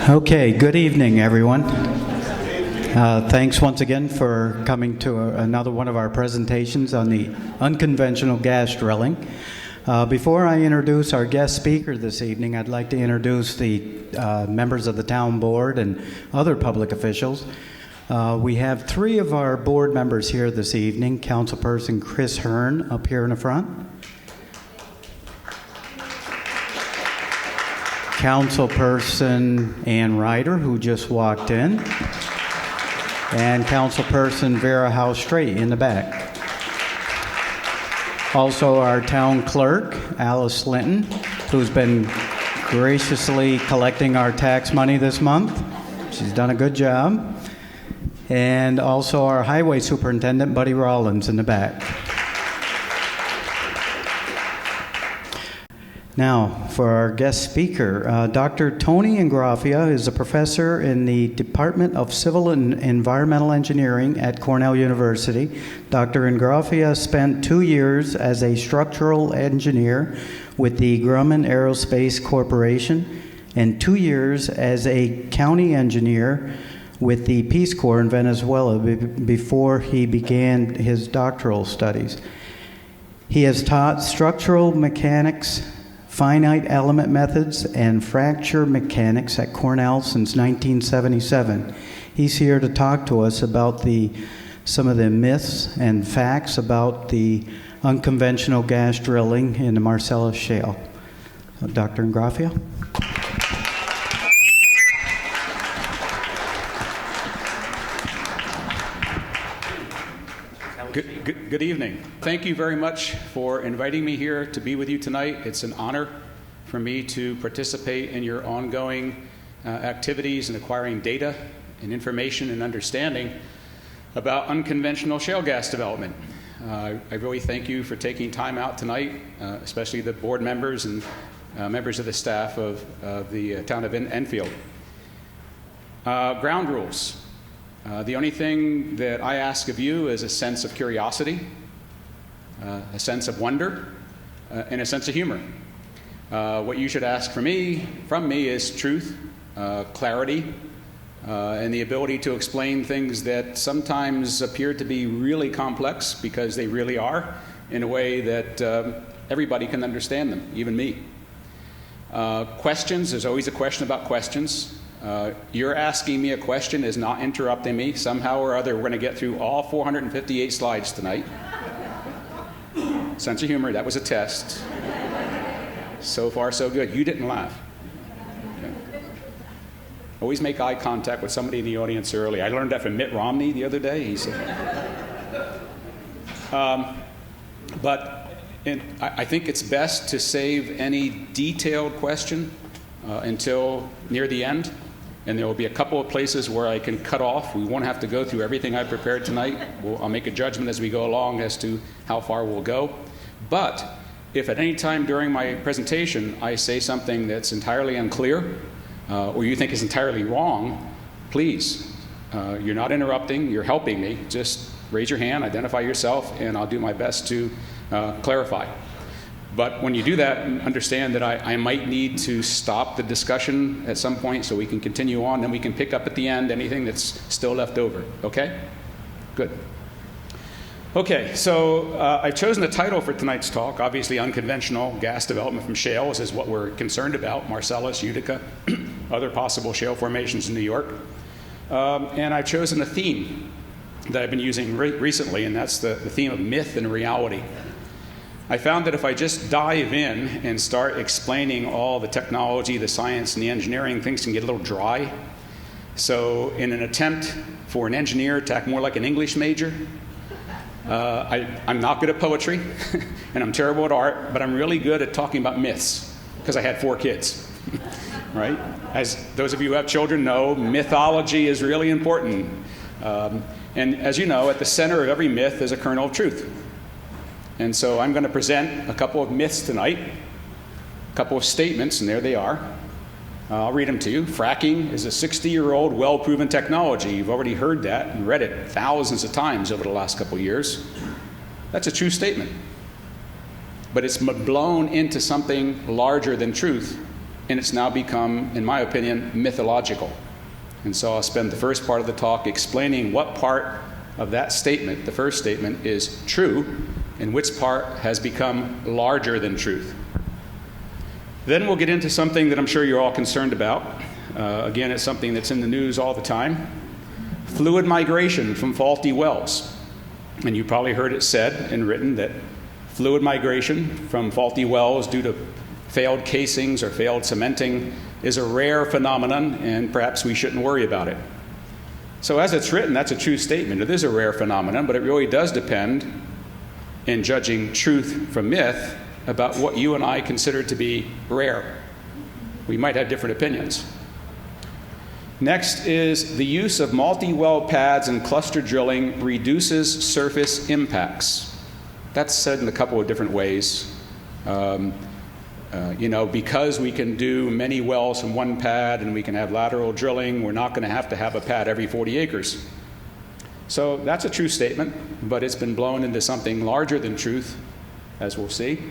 Okay, good evening, everyone. Thanks once again for coming to another one of our presentations on the unconventional gas drilling. Before I introduce our guest speaker this evening, I'd like to introduce the members of the town board and other public officials. We have three of our board members here this evening. Councilperson Chris Hearn up here in the front. Councilperson Ann Ryder, who just walked in, and Councilperson Vera House Straight in the back. Also our town clerk, Alice Linton, who's been graciously collecting our tax money this month. She's done a good job. And also our highway superintendent, Buddy Rollins, in the back. Now, for our guest speaker, Dr. Tony Ingraffea is a professor in the Department of Civil and Environmental Engineering at Cornell University. Dr. Ingraffea spent 2 years as a structural engineer with the Grumman Aerospace Corporation and 2 years as a county engineer with the Peace Corps in Venezuela before he began his doctoral studies. He has taught structural mechanics, finite element methods, and fracture mechanics at Cornell since 1977. He's here to talk to us about some of the myths and facts about the unconventional gas drilling in the Marcellus Shale. Dr. Ingraffea. Good evening. Thank you very much for inviting me here to be with you tonight. It's an honor for me to participate in your ongoing activities in acquiring data and information and understanding about unconventional shale gas development. I really thank you for taking time out tonight, especially the board members and members of the staff of the town of Enfield. Ground rules. The only thing that I ask of you is a sense of curiosity, a sense of wonder, and a sense of humor. What you should ask from me is truth, clarity, and the ability to explain things that sometimes appear to be really complex, because they really are, in a way that everybody can understand them, even me. Questions, there's always a question about questions. You're asking me a question is not interrupting me. Somehow or other, we're going to get through all 458 slides tonight. Sense of humor, that was a test. So far, so good. You didn't laugh. Okay. Always make eye contact with somebody in the audience early. I learned that from Mitt Romney the other day. He said, I think it's best to save any detailed question until near the end. And there will be a couple of places where I can cut off. We won't have to go through everything I prepared tonight. I'll make a judgment as we go along as to how far we'll go. But if at any time during my presentation I say something that's entirely unclear or you think is entirely wrong, please, you're not interrupting, you're helping me. Just raise your hand, identify yourself, and I'll do my best to clarify. But when you do that, understand that I might need to stop the discussion at some point so we can continue on, and we can pick up at the end anything that's still left over. Okay? Good. Okay, so I've chosen the title for tonight's talk. Obviously, unconventional gas development from shales is what we're concerned about. Marcellus, Utica, other possible shale formations in New York. And I've chosen a theme that I've been using recently, and that's the theme of myth and reality. I found that if I just dive in and start explaining all the technology, the science, and the engineering, things can get a little dry. So in an attempt for an engineer to act more like an English major, I'm not good at poetry, and I'm terrible at art, but I'm really good at talking about myths, because I had 4 kids, right? As those of you who have children know, mythology is really important. And as you know, at the center of every myth is a kernel of truth. And so I'm going to present a couple of myths tonight, a couple of statements, and there they are. I'll read them to you. Fracking is a 60-year-old, well-proven technology. You've already heard that and read it thousands of times over the last couple of years. That's a true statement. But it's blown into something larger than truth and it's now become, in my opinion, mythological. And so I'll spend the first part of the talk explaining what part of that statement, the first statement, is true, and which part has become larger than truth. Then we'll get into something that I'm sure you're all concerned about. Again, it's something that's in the news all the time. Fluid migration from faulty wells. And you probably heard it said and written that fluid migration from faulty wells due to failed casings or failed cementing is a rare phenomenon, and perhaps we shouldn't worry about it. So as it's written, that's a true statement. It is a rare phenomenon, but it really does depend, in judging truth from myth, about what you and I consider to be rare. We might have different opinions. Next is the use of multi-well pads and cluster drilling reduces surface impacts. That's said in a couple of different ways. Because we can do many wells from one pad and we can have lateral drilling, we're not going to have a pad every 40 acres. So that's a true statement, but it's been blown into something larger than truth, as we'll see.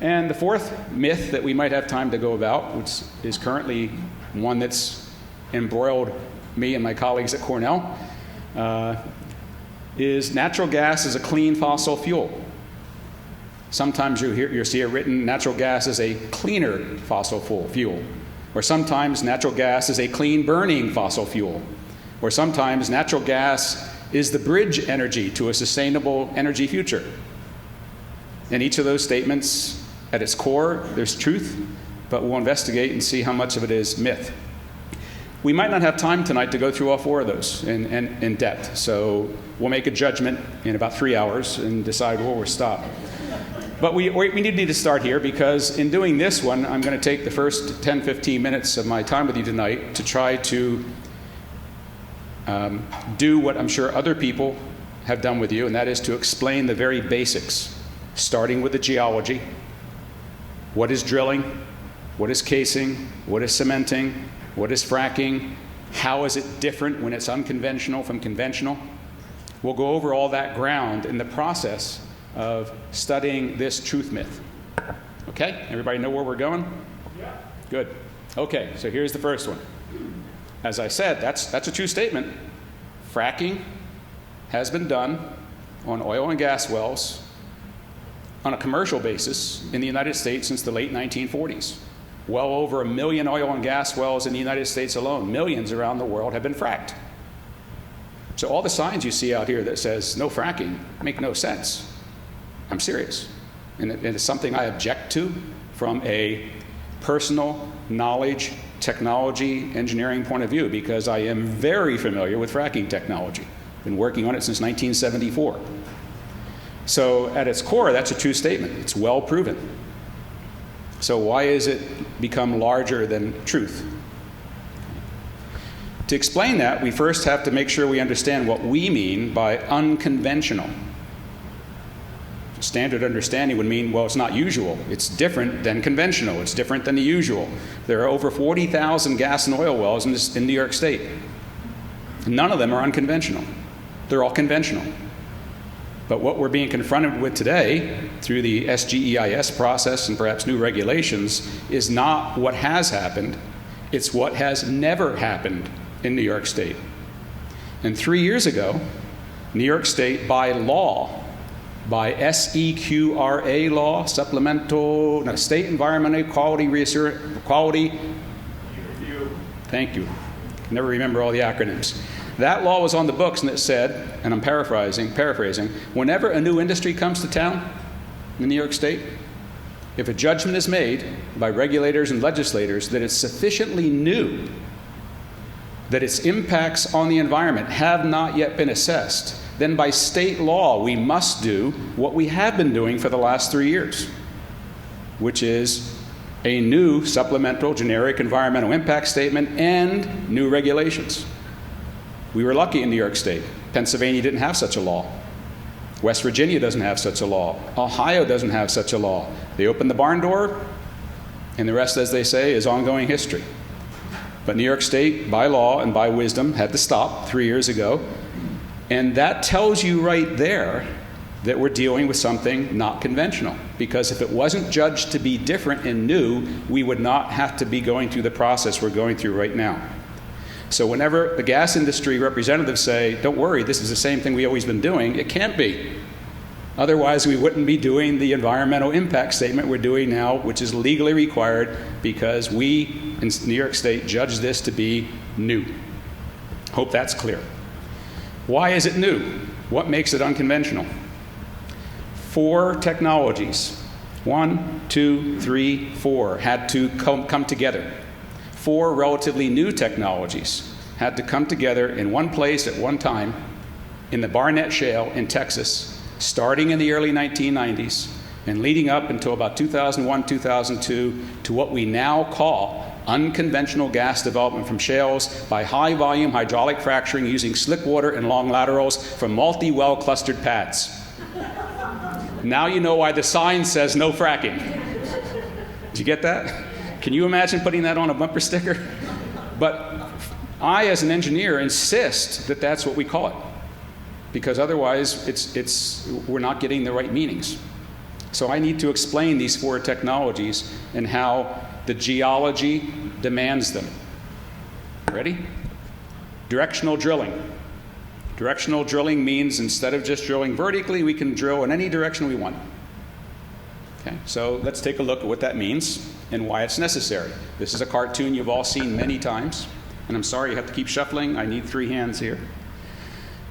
And the fourth myth that we might have time to go about, which is currently one that's embroiled me and my colleagues at Cornell, is natural gas is a clean fossil fuel. Sometimes you'll see it written, natural gas is a cleaner fossil fuel. Or sometimes natural gas is a clean burning fossil fuel. Or sometimes natural gas is the bridge energy to a sustainable energy future. In each of those statements, at its core, there's truth, but we'll investigate and see how much of it is myth. We might not have time tonight to go through all four of those in depth, so we'll make a judgment in about 3 hours and decide where we'll stop. But we need to start here, because in doing this one, I'm going to take the first 10, 15 minutes of my time with you tonight to try to do what I'm sure other people have done with you, and that is to explain the very basics, starting with the geology. What is drilling? What is casing? What is cementing? What is fracking? How is it different when it's unconventional from conventional? We'll go over all that ground in the process of studying this truth myth. Okay? Everybody know where we're going? Yeah. Good. Okay, so here's the first one. As I said, that's a true statement. Fracking has been done on oil and gas wells on a commercial basis in the United States since the late 1940s. Well over 1 million oil and gas wells in the United States alone, millions around the world, have been fracked. So all the signs you see out here that says no fracking make no sense. I'm serious. And it's something I object to from a personal knowledge, technology, engineering point of view, because I am very familiar with fracking technology. Been working on it since 1974. So at its core, that's a true statement. It's well proven. So why is it become larger than truth? To explain that, we first have to make sure we understand what we mean by unconventional. Standard understanding would mean, well, it's not usual. It's different than conventional. It's different than the usual. There are over 40,000 gas and oil wells in New York State. None of them are unconventional. They're all conventional. But what we're being confronted with today, through the SGEIS process and perhaps new regulations, is not what has happened. It's what has never happened in New York State. And 3 years ago, New York State, by law, by SEQRA law, State Environmental Quality Review. Thank you. Never remember all the acronyms. That law was on the books, and it said, and I'm paraphrasing, whenever a new industry comes to town in New York State, if a judgment is made by regulators and legislators that it's sufficiently new, that its impacts on the environment have not yet been assessed, then by state law we must do what we have been doing for the last 3 years, which is a new supplemental generic environmental impact statement and new regulations. We were lucky in New York State. Pennsylvania didn't have such a law. West Virginia doesn't have such a law. Ohio doesn't have such a law. They opened the barn door, and the rest, as they say, is ongoing history. But New York State, by law and by wisdom, had to stop 3 years ago. And that tells you right there that we're dealing with something not conventional. because if it wasn't judged to be different and new, we would not have to be going through the process we're going through right now. So whenever the gas industry representatives say, don't worry, this is the same thing we've always been doing, it can't be. Otherwise, we wouldn't be doing the environmental impact statement we're doing now, which is legally required because we in New York State judge this to be new. Hope that's clear. Why is it new? What makes it unconventional? 4 technologies, 1, 2, 3, 4, had to come together. 4 relatively new technologies had to come together in one place at one time in the Barnett Shale in Texas, starting in the early 1990s and leading up until about 2001, 2002 to what we now call unconventional gas development from shales by high-volume hydraulic fracturing using slickwater and long laterals from multi-well clustered pads. Now you know why the sign says no fracking. Did you get that? Can you imagine putting that on a bumper sticker? But I, as an engineer, insist that that's what we call it, because otherwise we're not getting the right meanings. So I need to explain these 4 technologies and how the geology demands them. Ready? Directional drilling. Directional drilling means instead of just drilling vertically, we can drill in any direction we want. Okay, so let's take a look at what that means and why it's necessary. This is a cartoon you've all seen many times, and I'm sorry you have to keep shuffling. I need 3 hands here.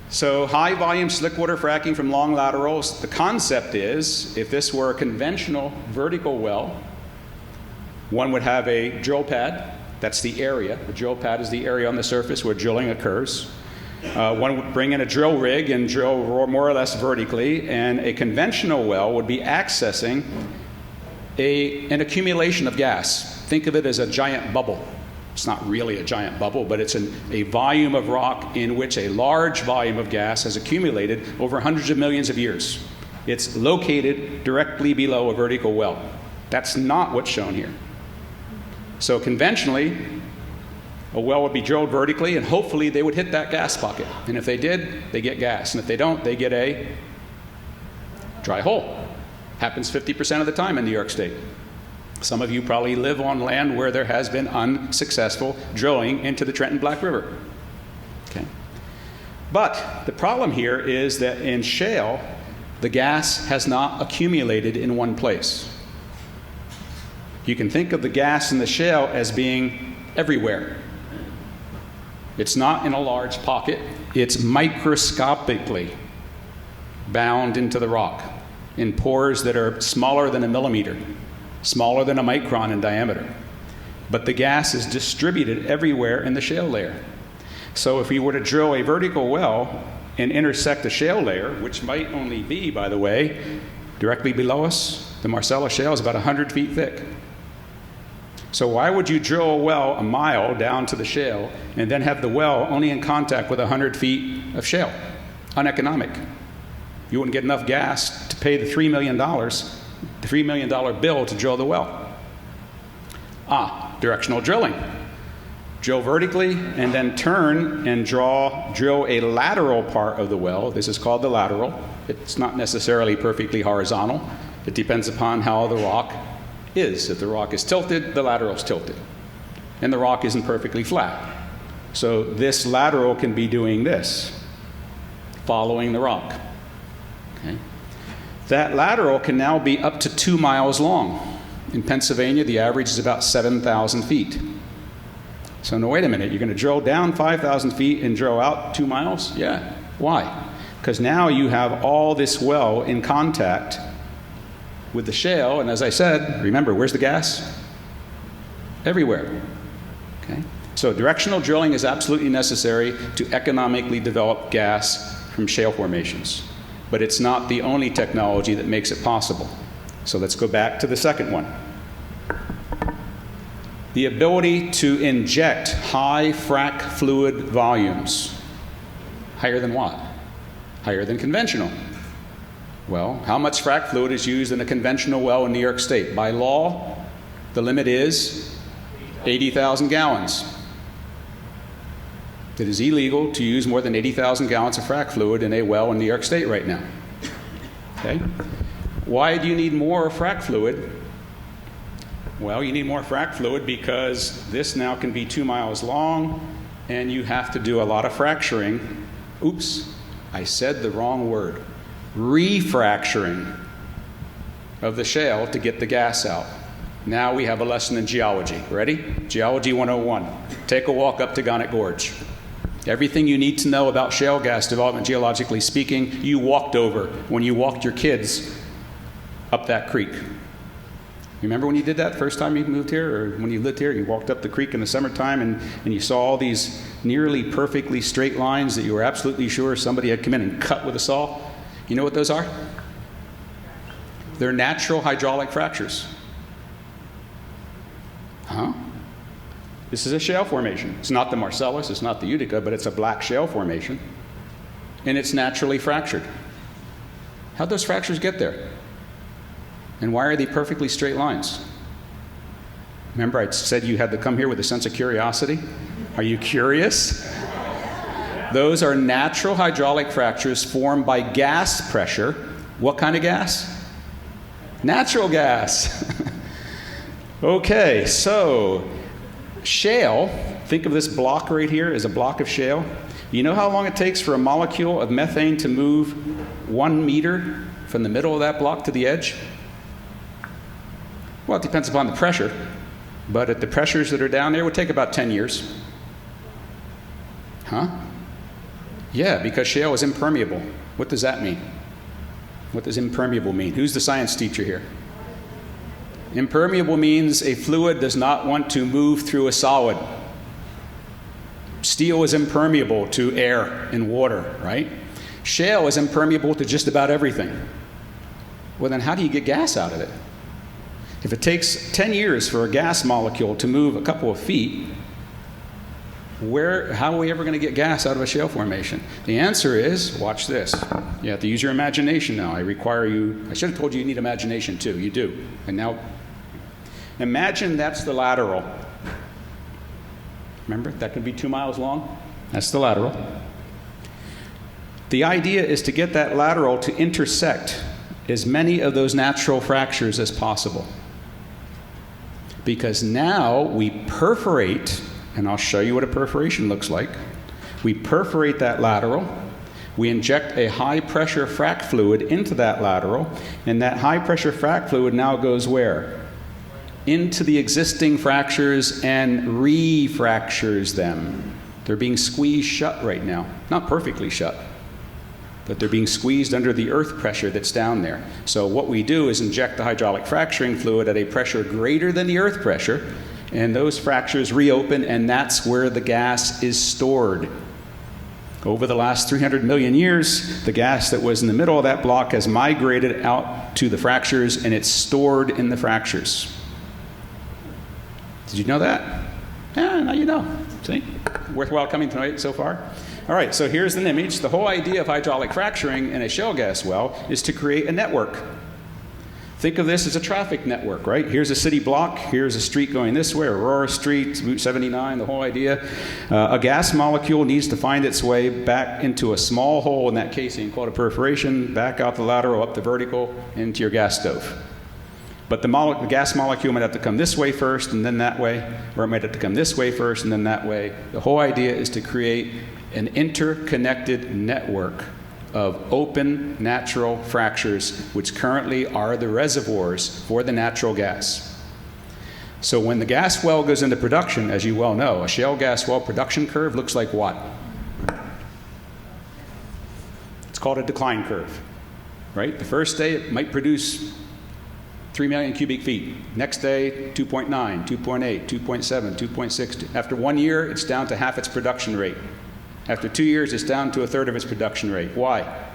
So high volume slickwater fracking from long laterals. The concept is, if this were a conventional vertical well, one would have a drill pad. That's the area. The drill pad is the area on the surface where drilling occurs. One would bring in a drill rig and drill more or less vertically, and a conventional well would be accessing an accumulation of gas. Think of it as a giant bubble. It's not really a giant bubble, but it's a volume of rock in which a large volume of gas has accumulated over hundreds of millions of years. It's located directly below a vertical well. That's not what's shown here. So conventionally, a well would be drilled vertically, and hopefully they would hit that gas pocket. And if they did, they get gas. And if they don't, they get a dry hole. Happens 50% of the time in New York State. Some of you probably live on land where there has been unsuccessful drilling into the Trenton Black River. Okay. But the problem here is that in shale, the gas has not accumulated in one place. You can think of the gas in the shale as being everywhere. It's not in a large pocket. It's microscopically bound into the rock in pores that are smaller than a millimeter, smaller than a micron in diameter. But the gas is distributed everywhere in the shale layer. So if we were to drill a vertical well and intersect a shale layer, which might only be, by the way, directly below us, the Marcellus Shale is about 100 feet thick. So why would you drill a well a mile down to the shale and then have the well only in contact with 100 feet of shale? Uneconomic. You wouldn't get enough gas to pay the $3 million bill to drill the well. Directional drilling. Drill vertically and then turn and drill a lateral part of the well. This is called the lateral. It's not necessarily perfectly horizontal. It depends upon how the rock is. If the rock is tilted, the lateral is tilted. And the rock isn't perfectly flat. So this lateral can be doing this, following the rock. Okay. That lateral can now be up to 2 miles long. In Pennsylvania, the average is about 7,000 feet. So now wait a minute, you're going to drill down 5,000 feet and drill out 2 miles? Yeah. Why? Because now you have all this well in contact with the shale, and as I said, remember, where's the gas? Everywhere. Okay? So directional drilling is absolutely necessary to economically develop gas from shale formations. But it's not the only technology that makes it possible. So let's go back to the second one. The ability to inject high frac fluid volumes. Higher than what? Higher than conventional. Well, how much frac fluid is used in a conventional well in New York State? By law, the limit is 80,000 gallons. It is illegal to use more than 80,000 gallons of frac fluid in a well in New York State right now. Okay? Why do you need more frac fluid? Well, you need more frac fluid because this now can be 2 miles long, and you have to do a lot of fracturing. Oops, I said the wrong word. Refracturing of the shale to get the gas out. Now we have a lesson in geology. Ready? Geology 101. Take a walk up to Gonnet Gorge. Everything you need to know about shale gas development, geologically speaking, you walked over when you walked your kids up that creek. Remember when you did that first time you moved here, or when you lived here, you walked up the creek in the summertime and you saw all these nearly perfectly straight lines that you were absolutely sure somebody had come in and cut with a saw? You know what those are? They're natural hydraulic fractures. Huh? This is a shale formation. It's not the Marcellus, it's not the Utica, but it's a black shale formation. And it's naturally fractured. How'd those fractures get there? And why are they perfectly straight lines? Remember I said you had to come here with a sense of curiosity? Are you curious? Those are natural hydraulic fractures formed by gas pressure. What kind of gas? Natural gas. Okay, so shale, think of this block right here as a block of shale. You know how long it takes for a molecule of methane to move 1 meter from the middle of that block to the edge? Well, it depends upon the pressure, but at the pressures that are down there, it would take about 10 years. Huh? Yeah, because shale is impermeable. What does that mean? What does impermeable mean? Who's the science teacher here? Impermeable means a fluid does not want to move through a solid. Steel is impermeable to air and water, right? Shale is impermeable to just about everything. Well, then how do you get gas out of it? If it takes 10 years for a gas molecule to move a couple of feet, how are we ever going to get gas out of a shale formation? The answer is, watch this. You have to use your imagination now. I should have told you you need imagination too. You do. And now, imagine that's the lateral. Remember, that could be 2 miles long. That's the lateral. The idea is to get that lateral to intersect as many of those natural fractures as possible. Because now we perforate, and I'll show you what a perforation looks like. We perforate that lateral. We inject a high-pressure frac fluid into that lateral, and that high-pressure frac fluid now goes where? Into the existing fractures and refractures them. They're being squeezed shut right now. Not perfectly shut, but they're being squeezed under the earth pressure that's down there. So what we do is inject the hydraulic fracturing fluid at a pressure greater than the earth pressure, and those fractures reopen, and that's where the gas is stored. Over the last 300 million years, the gas that was in the middle of that block has migrated out to the fractures, and it's stored in the fractures. Did you know that? Yeah, now you know. See? Worthwhile coming tonight so far? All right, so here's an image. The whole idea of hydraulic fracturing in a shale gas well is to create a network. Think of this as a traffic network, right? Here's a city block. Here's a street going this way, Aurora Street, Route 79, the whole idea. A gas molecule needs to find its way back into a small hole in that casing called a perforation, back out the lateral, up the vertical, into your gas stove. But the gas molecule might have to come this way first and then that way, or it might have to come this way first and then that way. The whole idea is to create an interconnected network of open natural fractures, which currently are the reservoirs for the natural gas. So when the gas well goes into production, as you well know, a shale gas well production curve looks like what? It's called a decline curve, right? The first day it might produce 3 million cubic feet. Next day, 2.9, 2.8, 2.7, 2.6. After 1 year, it's down to half its production rate. After 2 years, it's down to a third of its production rate. Why?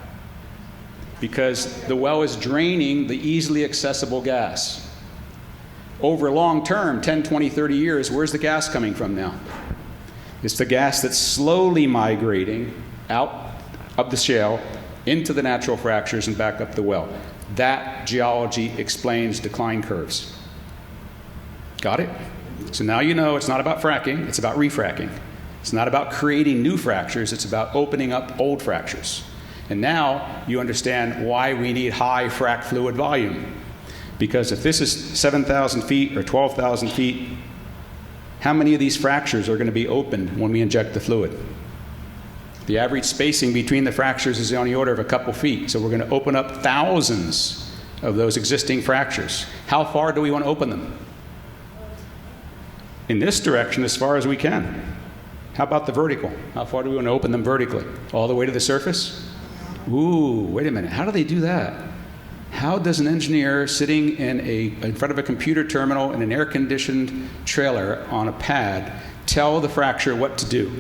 Because the well is draining the easily accessible gas. Over long term, 10, 20, 30 years, where's the gas coming from now? It's the gas that's slowly migrating out of the shale into the natural fractures and back up the well. That geology explains decline curves. Got it? So now you know it's not about fracking, it's about refracking. It's not about creating new fractures, it's about opening up old fractures. And now you understand why we need high frac fluid volume. Because if this is 7,000 feet or 12,000 feet, how many of these fractures are going to be opened when we inject the fluid? The average spacing between the fractures is on the order of a couple feet, so we're going to open up thousands of those existing fractures. How far do we want to open them? In this direction, as far as we can. How about the vertical? How far do we want to open them vertically? All the way to the surface? Ooh, wait a minute. How do they do that? How does an engineer sitting in front of a computer terminal in an air-conditioned trailer on a pad tell the fracture what to do?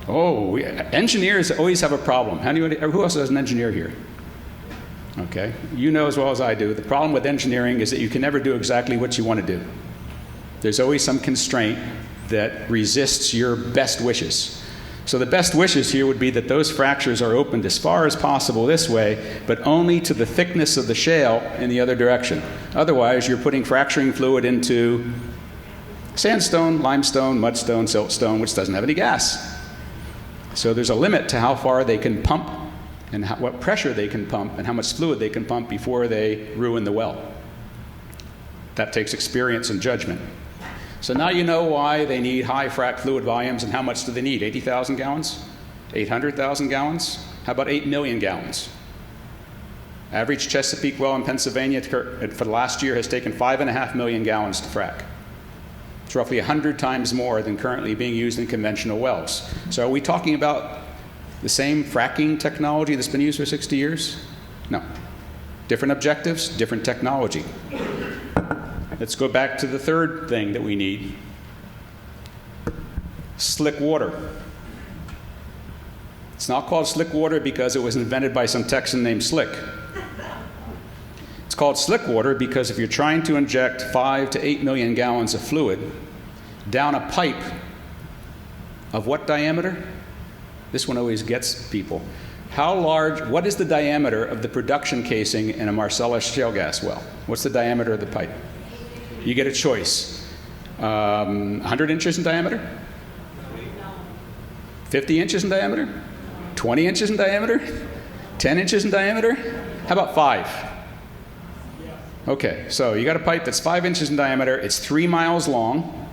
Oh, engineers always have a problem. Who else is an engineer here? Okay, you know as well as I do, the problem with engineering is that you can never do exactly what you want to do. There's always some constraint that resists your best wishes. So the best wishes here would be that those fractures are opened as far as possible this way, but only to the thickness of the shale in the other direction. Otherwise, you're putting fracturing fluid into sandstone, limestone, mudstone, siltstone, which doesn't have any gas. So there's a limit to how far they can pump and what pressure they can pump and how much fluid they can pump before they ruin the well. That takes experience and judgment. So now you know why they need high frac fluid volumes, and how much do they need? 80,000 gallons? 800,000 gallons? How about 8 million gallons? Average Chesapeake well in Pennsylvania for the last year has taken 5.5 million gallons to frac. It's roughly 100 times more than currently being used in conventional wells. So are we talking about the same fracking technology that's been used for 60 years? No. Different objectives, different technology. Let's go back to the third thing that we need. Slick water. It's not called slick water because it was invented by some Texan named Slick. It's called slick water because if you're trying to inject 5 to 8 million gallons of fluid down a pipe of what diameter? This one always gets people. How large, what is the diameter of the production casing in a Marcellus shale gas well? What's the diameter of the pipe? You get a choice. 100 inches in diameter? 50 inches in diameter? 20 inches in diameter? 10 inches in diameter? How about 5? Okay, so you got a pipe that's 5 inches in diameter. It's 3 miles long.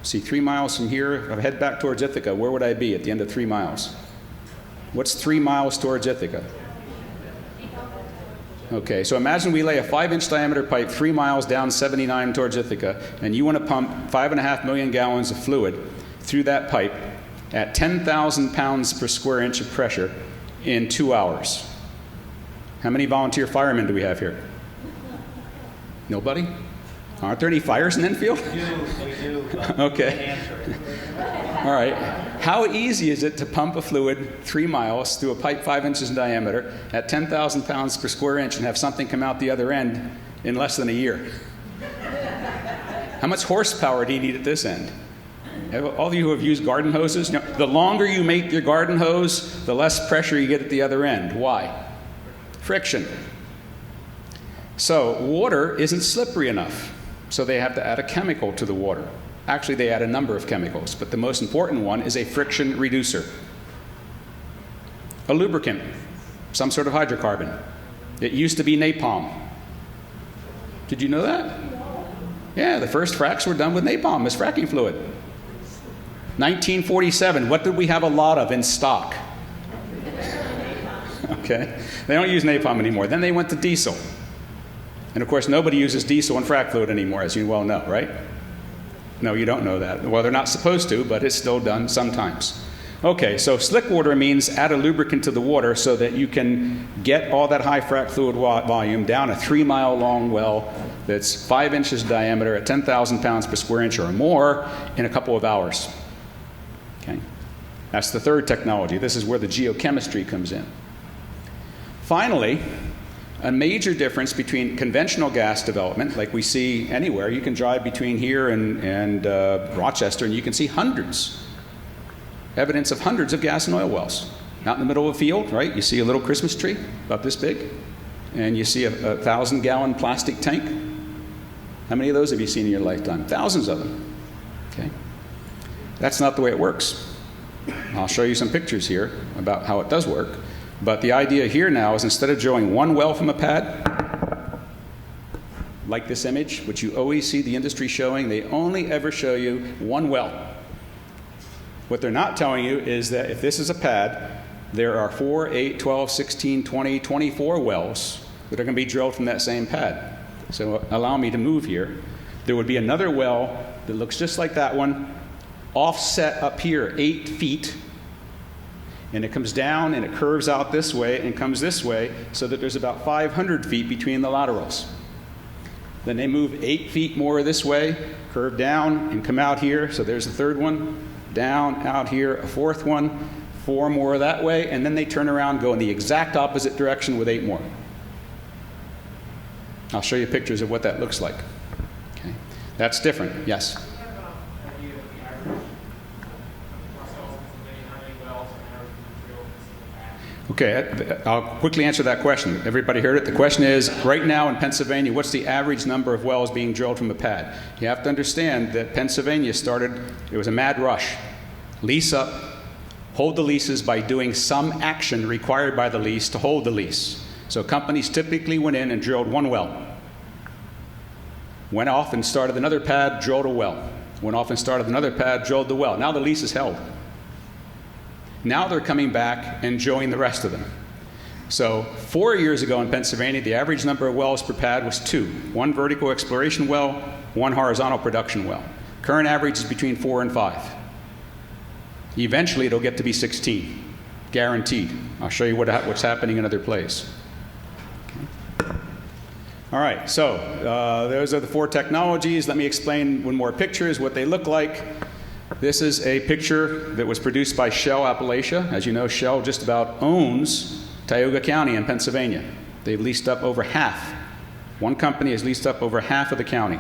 See, 3 miles from here, if I head back towards Ithaca, where would I be at the end of 3 miles? What's 3 miles towards Ithaca? Okay, so imagine we lay a 5-inch diameter pipe 3 miles down 79 towards Ithaca, and you want to pump 5.5 million gallons of fluid through that pipe at 10,000 pounds per square inch of pressure in 2 hours. How many volunteer firemen do we have here? Nobody? Aren't there any fires in Enfield? We do. Okay. All right. How easy is it to pump a fluid 3 miles through a pipe 5 inches in diameter at 10,000 pounds per square inch and have something come out the other end in less than a year? How much horsepower do you need at this end? All of you who have used garden hoses, you know, the longer you make your garden hose, the less pressure you get at the other end. Why? Friction. So water isn't slippery enough, so they have to add a chemical to the water. Actually, they add a number of chemicals, but the most important one is a friction reducer. A lubricant, some sort of hydrocarbon. It used to be napalm. Did you know that? Yeah, the first fracs were done with napalm as fracking fluid. 1947, what did we have a lot of in stock? Okay, they don't use napalm anymore. Then they went to diesel. And of course, nobody uses diesel and frac fluid anymore, as you well know, right? No, you don't know that. Well, they're not supposed to, but it's still done sometimes. Okay, so slick water means add a lubricant to the water so that you can get all that high frac fluid volume down a 3 mile long well that's 5 inches diameter at 10,000 pounds per square inch or more in a couple of hours. Okay, that's the third technology. This is where the geochemistry comes in. Finally, a major difference between conventional gas development, like we see anywhere. You can drive between here and Rochester, and you can see evidence of hundreds of gas and oil wells. Out in the middle of a field, right? You see a little Christmas tree, about this big, and you see a 1,000-gallon plastic tank. How many of those have you seen in your lifetime? Thousands of them. Okay, that's not the way it works. I'll show you some pictures here about how it does work. But the idea here now is instead of drilling one well from a pad, like this image, which you always see the industry showing, they only ever show you one well. What they're not telling you is that if this is a pad, there are 4, 8, 12, 16, 20, 24 wells that are going to be drilled from that same pad. So allow me to move here. There would be another well that looks just like that one, offset up here 8 feet, and it comes down and it curves out this way and comes this way so that there's about 500 feet between the laterals. Then they move 8 feet more this way, curve down and come out here, so there's a third one, down, out here, a fourth one, 4 more that way, and then they turn around, go in the exact opposite direction with 8 more. I'll show you pictures of what that looks like. Okay. That's different. Yes? Okay, I'll quickly answer that question. Everybody heard it? The question is, right now in Pennsylvania, what's the average number of wells being drilled from a pad? You have to understand that Pennsylvania it was a mad rush. Lease up, hold the leases by doing some action required by the lease to hold the lease. So companies typically went in and drilled one well. Went off and started another pad, drilled a well. Went off and started another pad, drilled the well. Now the lease is held. Now they're coming back and drilling the rest of them. So 4 years ago in Pennsylvania, the average number of wells per pad was 2. 1 vertical exploration well, 1 horizontal production well. Current average is between 4 and 5. Eventually it'll get to be 16, guaranteed. I'll show you what's happening in other places. Okay. All right, so those are the 4 technologies. Let me explain with more pictures what they look like. This is a picture that was produced by Shell Appalachia. As you know, Shell just about owns Tioga County in Pennsylvania. They've leased up over half. One company has leased up over half of the county.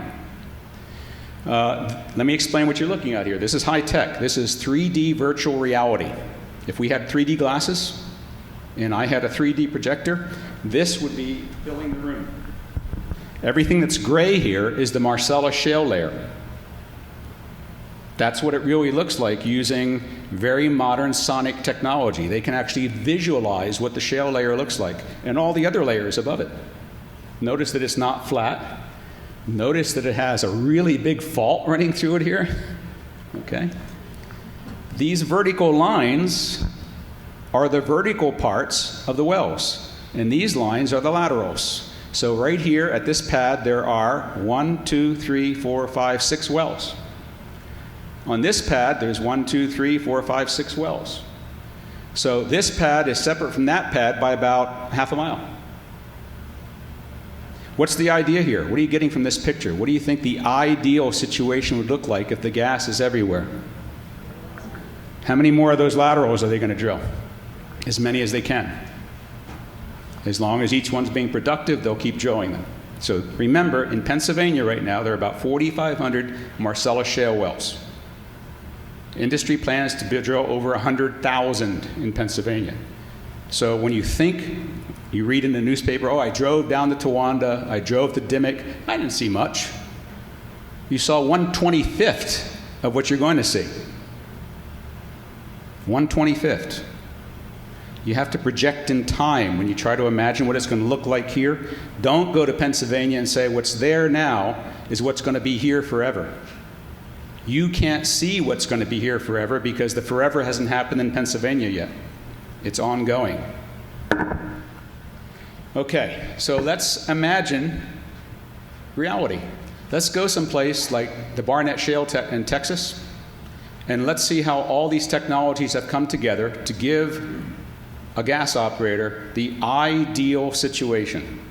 Let me explain what you're looking at here. This is high tech. This is 3D virtual reality. If we had 3D glasses and I had a 3D projector, this would be filling the room. Everything that's gray here is the Marcellus shale layer. That's what it really looks like using very modern sonic technology. They can actually visualize what the shale layer looks like and all the other layers above it. Notice that it's not flat. Notice that it has a really big fault running through it here. Okay. These vertical lines are the vertical parts of the wells, and these lines are the laterals. So right here at this pad, there are 1, 2, 3, 4, 5, 6 wells. On this pad, there's 1, 2, 3, 4, 5, 6 wells. So this pad is separate from that pad by about half a mile. What's the idea here? What are you getting from this picture? What do you think the ideal situation would look like if the gas is everywhere? How many more of those laterals are they going to drill? As many as they can. As long as each one's being productive, they'll keep drilling them. So remember, in Pennsylvania right now, there are about 4,500 Marcellus shale wells. Industry plans to drill over 100,000 in Pennsylvania. So when you think, you read in the newspaper, oh, I drove down to Towanda, I drove to Dimmock, I didn't see much. You saw 1/25th of what you're going to see. 1/25th. You have to project in time when you try to imagine what it's going to look like here. Don't go to Pennsylvania and say what's there now is what's going to be here forever. You can't see what's going to be here forever because the forever hasn't happened in Pennsylvania yet. It's ongoing. Okay, so let's imagine reality. Let's go someplace like the Barnett Shale in Texas, and let's see how all these technologies have come together to give a gas operator the ideal situation.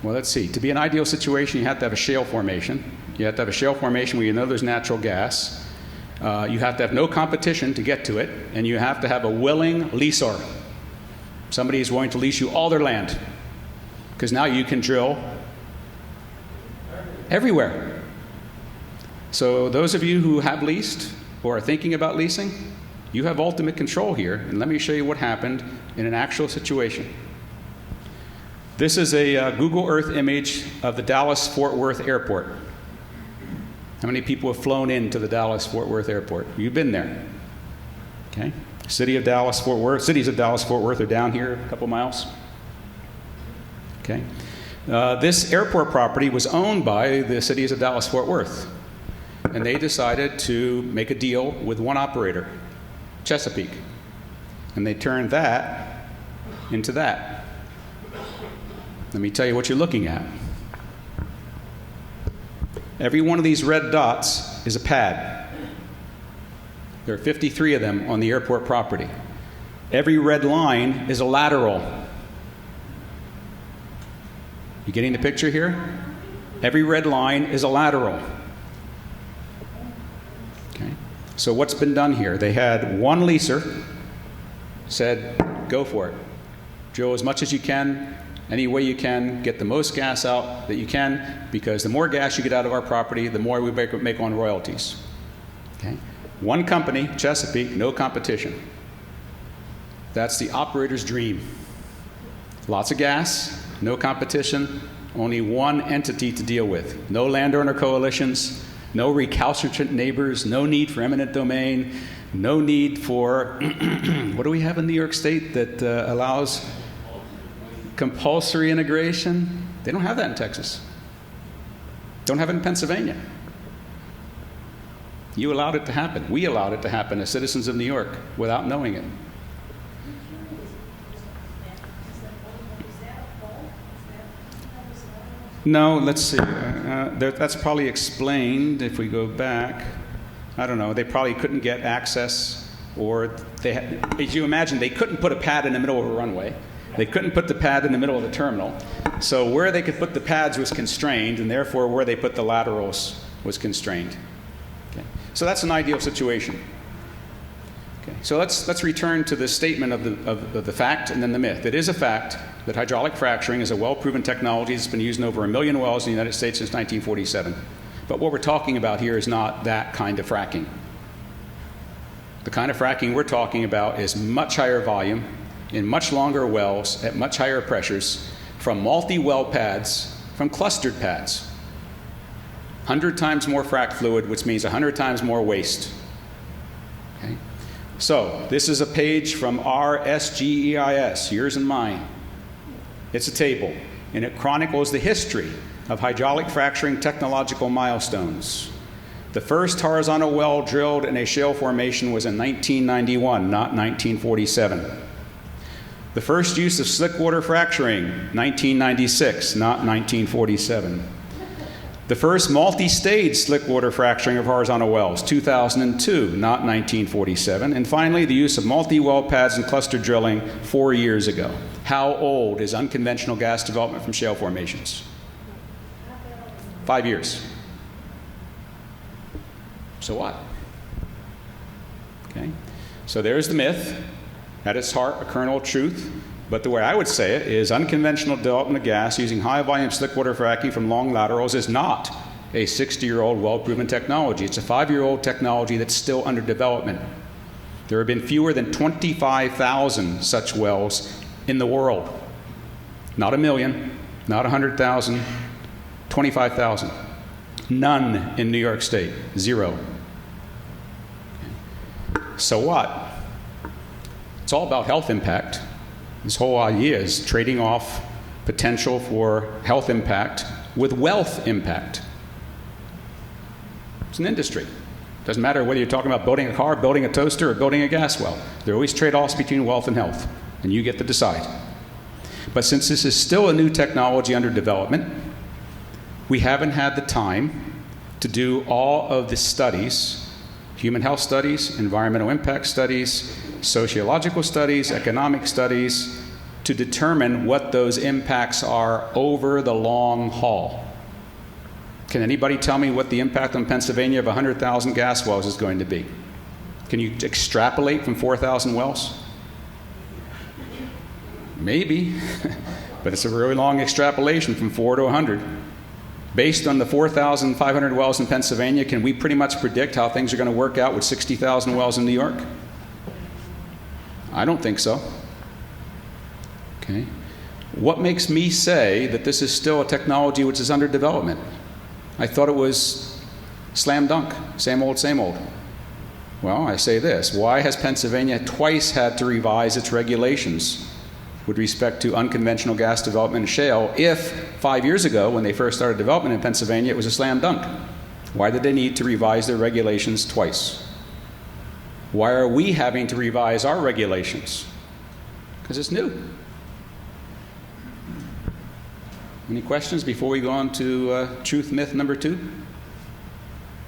Well, let's see. To be an ideal situation, you have to have a shale formation. You have to have a shale formation where you know there's natural gas. You have to have no competition to get to it, and you have to have a willing leaser. Somebody is willing to lease you all their land, because now you can drill everywhere. So those of you who have leased or are thinking about leasing, you have ultimate control here, and let me show you what happened in an actual situation. This is a Google Earth image of the Dallas-Fort Worth Airport. How many people have flown into the Dallas-Fort Worth Airport? You've been there. Okay. Cities of Dallas-Fort Worth are down here a couple miles. Okay. This airport property was owned by the cities of Dallas-Fort Worth, and they decided to make a deal with one operator, Chesapeake, and they turned that into that. Let me tell you what you're looking at. Every one of these red dots is a pad. There are 53 of them on the airport property. Every red line is a lateral. You getting the picture here? Every red line is a lateral. Okay. So what's been done here? They had one leaser said, go for it. Drill as much as you can, any way you can, get the most gas out that you can, because the more gas you get out of our property, the more we make on royalties. Okay. One company, Chesapeake, no competition. That's the operator's dream. Lots of gas, no competition, only one entity to deal with. No landowner coalitions, no recalcitrant neighbors, no need for eminent domain, no need for, what do we have in New York State that allows compulsory integration? They don't have that in Texas. Don't have it in Pennsylvania. You allowed it to happen. We allowed it to happen as citizens of New York without knowing it. No, let's see. That's probably explained if we go back. I don't know. They probably couldn't get access, or they had, as you imagine, they couldn't put a pad in the middle of a runway. They couldn't put the pad in the middle of the terminal. So where they could put the pads was constrained, and therefore where they put the laterals was constrained. Okay. So that's an ideal situation. Okay. So let's return to the statement of the fact and then the myth. It is a fact that hydraulic fracturing is a well-proven technology that's been used in over 1 million wells in the United States since 1947. But what we're talking about here is not that kind of fracking. The kind of fracking we're talking about is much higher volume, in much longer wells, at much higher pressures, from multi-well pads, from clustered pads. 100 times more frac fluid, which means 100 times more waste. Okay? So this is a page from our SGEIS, yours and mine. It's a table, and it chronicles the history of hydraulic fracturing technological milestones. The first horizontal well drilled in a shale formation was in 1991, not 1947. The first use of slickwater fracturing, 1996, not 1947. The first multi-stage slickwater fracturing of horizontal wells, 2002, not 1947. And finally, the use of multi-well pads and cluster drilling 4 years ago. How old is unconventional gas development from shale formations? 5 years. So what? Okay. So there's the myth. At its heart, a kernel of truth. But the way I would say it is unconventional development of gas using high-volume slickwater fracking from long laterals is not a 60-year-old well-proven technology. It's a 5-year-old technology that's still under development. There have been fewer than 25,000 such wells in the world. Not 1 million, not 100,000, 25,000. None in New York State. 0. So what? It's all about health impact. This whole idea is trading off potential for health impact with wealth impact. It's an industry. Doesn't matter whether you're talking about building a car, building a toaster, or building a gas well. There are always trade-offs between wealth and health, and you get to decide. But since this is still a new technology under development, we haven't had the time to do all of the studies, human health studies, environmental impact studies, sociological studies, economic studies, to determine what those impacts are over the long haul. Can anybody tell me what the impact on Pennsylvania of 100,000 gas wells is going to be? Can you extrapolate from 4,000 wells? Maybe, but it's a really long extrapolation from 4 to 100. Based on the 4,500 wells in Pennsylvania, can we pretty much predict how things are going to work out with 60,000 wells in New York? I don't think so. Okay. What makes me say that this is still a technology which is under development? I thought it was slam dunk, same old, same old. Well, I say this: why has Pennsylvania twice had to revise its regulations with respect to unconventional gas development and shale if 5 years ago, when they first started development in Pennsylvania, it was a slam dunk? Why did they need to revise their regulations twice? Why are we having to revise our regulations? Because it's new. Any questions before we go on to truth myth number 2?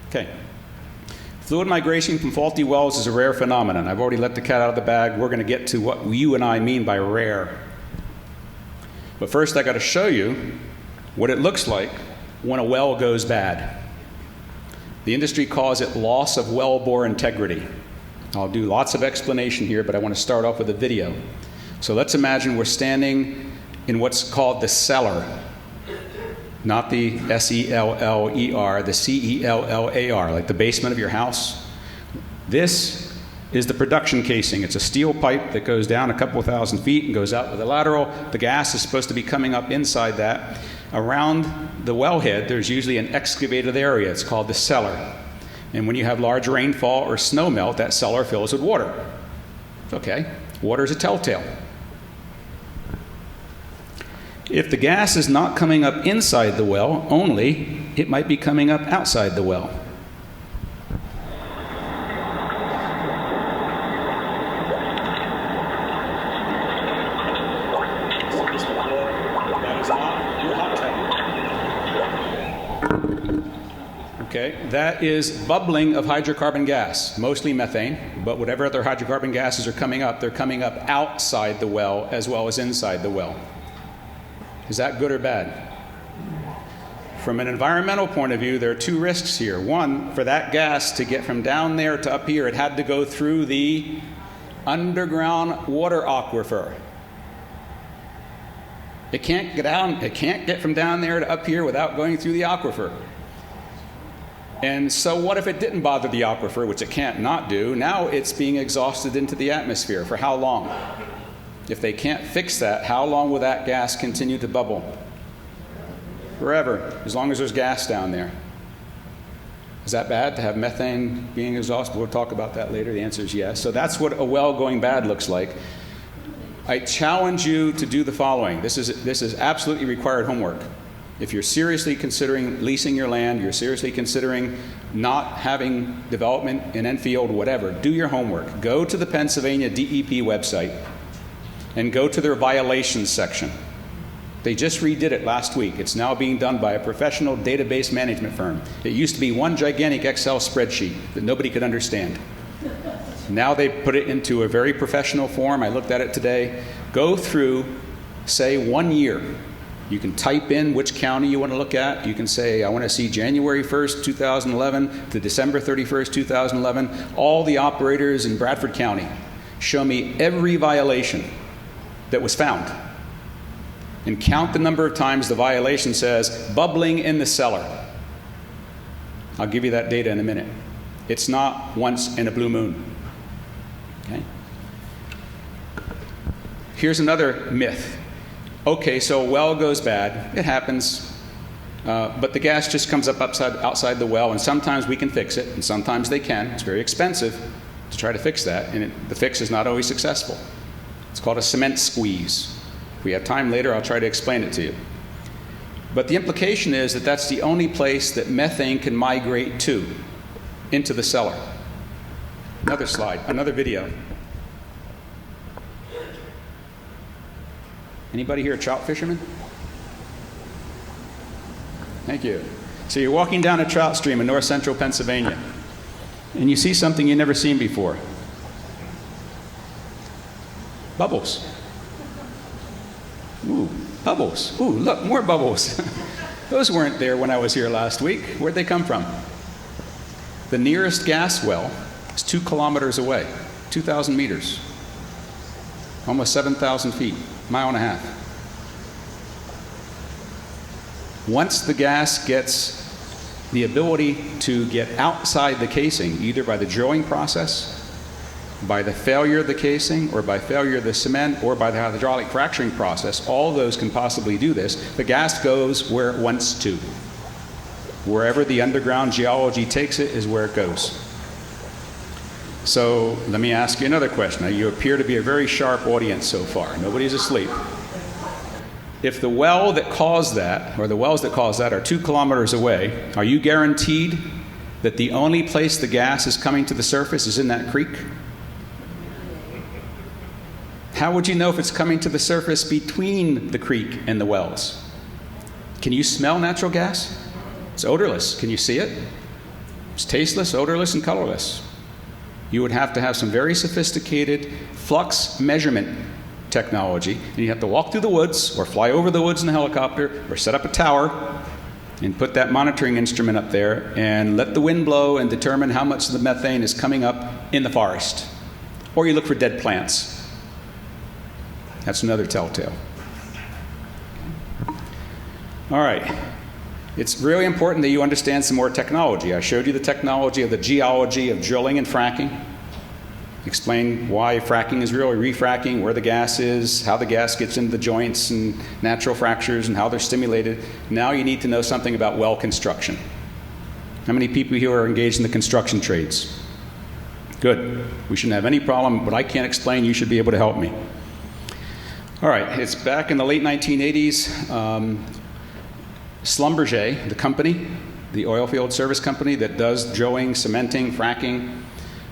Okay. Fluid migration from faulty wells is a rare phenomenon. I've already let the cat out of the bag. We're going to get to what you and I mean by rare. But first, I got to show you what it looks like when a well goes bad. The industry calls it loss of wellbore integrity. I'll do lots of explanation here, but I want to start off with a video. So let's imagine we're standing in what's called the cellar. Not the S-E-L-L-E-R, the C-E-L-L-A-R, like the basement of your house. This is the production casing. It's a steel pipe that goes down a couple thousand feet and goes out with a lateral. The gas is supposed to be coming up inside that. Around the wellhead, there's usually an excavated area. It's called the cellar. And when you have large rainfall or snow melt, that cellar fills with water. Okay, water is a telltale. If the gas is not coming up inside the well only, it might be coming up outside the well. Okay, that is bubbling of hydrocarbon gas, mostly methane, but whatever other hydrocarbon gases are coming up, they're coming up outside the well as well as inside the well. Is that good or bad? From an environmental point of view, there are two risks here. One, for that gas to get from down there to up here, it had to go through the underground water aquifer. It can't get from down there to up here without going through the aquifer. And so what if it didn't bother the aquifer, which it can't not do? Now it's being exhausted into the atmosphere. For how long? If they can't fix that, how long will that gas continue to bubble? Forever, as long as there's gas down there. Is that bad to have methane being exhausted? We'll talk about that later. The answer is yes. So that's what a well going bad looks like. I challenge you to do the following. This is absolutely required homework. If you're seriously considering leasing your land, you're seriously considering not having development in Enfield, whatever, do your homework. Go to the Pennsylvania DEP website and go to their violations section. They just redid it last week. It's now being done by a professional database management firm. It used to be one gigantic Excel spreadsheet that nobody could understand. Now they put it into a very professional form. I looked at it today. Go through, say, 1 year. You can type in which county you want to look at. You can say, I want to see January 1st, 2011 to December 31st, 2011. All the operators in Bradford County. Show me every violation that was found. And count the number of times the violation says, bubbling in the cellar. I'll give you that data in a minute. It's not once in a blue moon. Okay? Here's another myth. Okay, so a well goes bad. It happens. But the gas just comes up outside the well, and sometimes we can fix it, and sometimes they can. It's very expensive to try to fix that, and the fix is not always successful. It's called a cement squeeze. If we have time later, I'll try to explain it to you. But the implication is that that's the only place that methane can migrate to, into the cellar. Another slide, another video. Anybody here a trout fisherman? Thank you. So you're walking down a trout stream in north central Pennsylvania, and you see something you've never seen before. Bubbles. Ooh, bubbles. Ooh, look, more bubbles. Those weren't there when I was here last week. Where'd they come from? The nearest gas well is 2 kilometers away, 2,000 meters, almost 7,000 feet, mile and a half. Once the gas gets the ability to get outside the casing, either by the drilling process, by the failure of the casing, or by failure of the cement, or by the hydraulic fracturing process, all of those can possibly do this. The gas goes where it wants to. Wherever the underground geology takes it is where it goes. So let me ask you another question. Now, you appear to be a very sharp audience so far. Nobody's asleep. If the well that caused that, or the wells that caused that, are 2 kilometers away, are you guaranteed that the only place the gas is coming to the surface is in that creek? How would you know if it's coming to the surface between the creek and the wells? Can you smell natural gas? It's odorless. Can you see it? It's tasteless, odorless, and colorless. You would have to have some very sophisticated flux measurement technology, and you have to walk through the woods or fly over the woods in a helicopter or set up a tower and put that monitoring instrument up there and let the wind blow and determine how much of the methane is coming up in the forest. Or you look for dead plants. That's another telltale. All right. It's really important that you understand some more technology. I showed you the technology of the geology of drilling and fracking. Explain why fracking is really refracking, where the gas is, how the gas gets into the joints and natural fractures and how they're stimulated. Now you need to know something about well construction. How many people here are engaged in the construction trades? Good. We shouldn't have any problem. What I can't explain, you should be able to help me. All right. It's back in the late 1980s. Schlumberger, the company, the oil field service company that does drilling, cementing, fracking,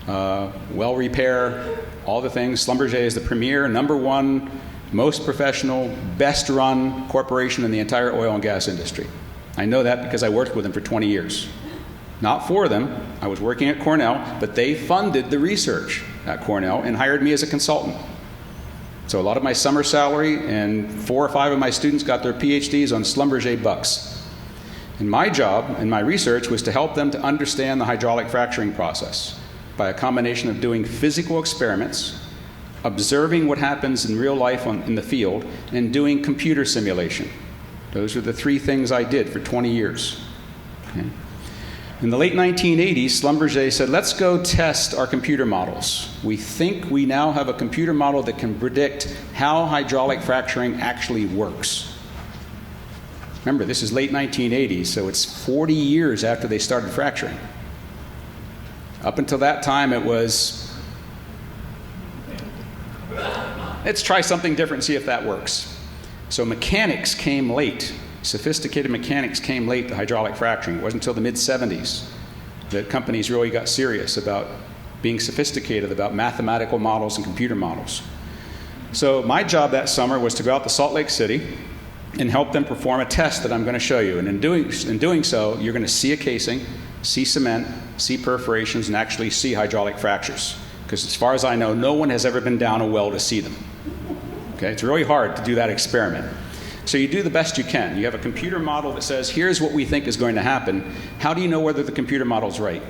well repair, all the things. Schlumberger is the premier, #1, most professional, best run corporation in the entire oil and gas industry. I know that because I worked with them for 20 years. Not for them. I was working at Cornell, but they funded the research at Cornell and hired me as a consultant. So a lot of my summer salary and 4 or 5 of my students got their PhDs on Schlumberger bucks. And my job and my research was to help them to understand the hydraulic fracturing process by a combination of doing physical experiments, observing what happens in real life in the field, and doing computer simulation. Those are the 3 things I did for 20 years. Okay. In the late 1980s, Schlumberger said, let's go test our computer models. We think we now have a computer model that can predict how hydraulic fracturing actually works. Remember, this is late 1980s, so it's 40 years after they started fracturing. Up until that time, it was, let's try something different and see if that works. So mechanics came late. Sophisticated mechanics came late to hydraulic fracturing. It wasn't until the mid-70s that companies really got serious about being sophisticated about mathematical models and computer models. So my job that summer was to go out to Salt Lake City and help them perform a test that I'm going to show you. And in doing so, you're going to see a casing, see cement, see perforations, and actually see hydraulic fractures. Because as far as I know, no one has ever been down a well to see them. Okay? It's really hard to do that experiment. So you do the best you can. You have a computer model that says, here's what we think is going to happen. How do you know whether the computer model's right?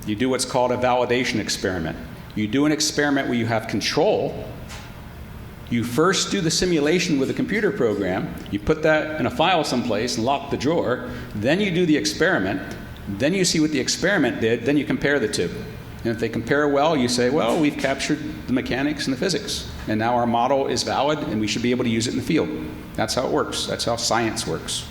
You do what's called a validation experiment. You do an experiment where you have control. You first do the simulation with a computer program. You put that in a file someplace and lock the drawer. Then you do the experiment. Then you see what the experiment did. Then you compare the two. And if they compare well, you say, well, we've captured the mechanics and the physics. And now our model is valid, and we should be able to use it in the field. That's how it works. That's how science works.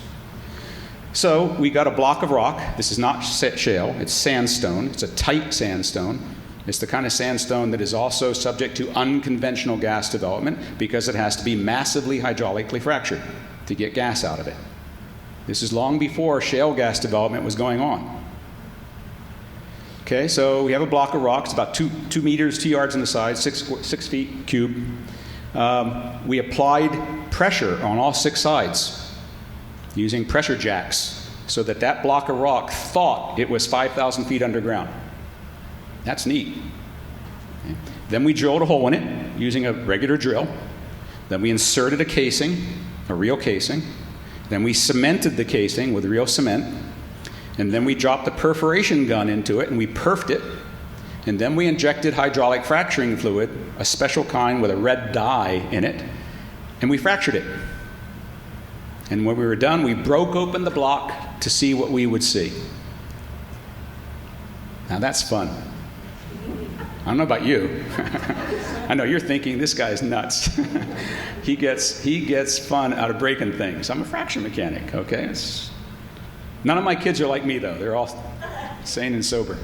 So we got a block of rock. This is not shale. It's sandstone. It's a tight sandstone. It's the kind of sandstone that is also subject to unconventional gas development because it has to be massively hydraulically fractured to get gas out of it. This is long before shale gas development was going on. Okay, so we have a block of rocks, about 2 meters, 2 yards on the side, 6 feet cube. We applied pressure on all 6 sides using pressure jacks so that that block of rock thought it was 5,000 feet underground. That's neat. Okay. Then we drilled a hole in it using a regular drill. Then we inserted a casing, a real casing. Then we cemented the casing with real cement. And then we dropped the perforation gun into it, and we perfed it. And then we injected hydraulic fracturing fluid, a special kind with a red dye in it, and we fractured it. And when we were done, we broke open the block to see what we would see. Now that's fun. I don't know about you. I know you're thinking, this guy's nuts. He gets fun out of breaking things. I'm a fracture mechanic, okay? None of my kids are like me, though. They're all sane and sober.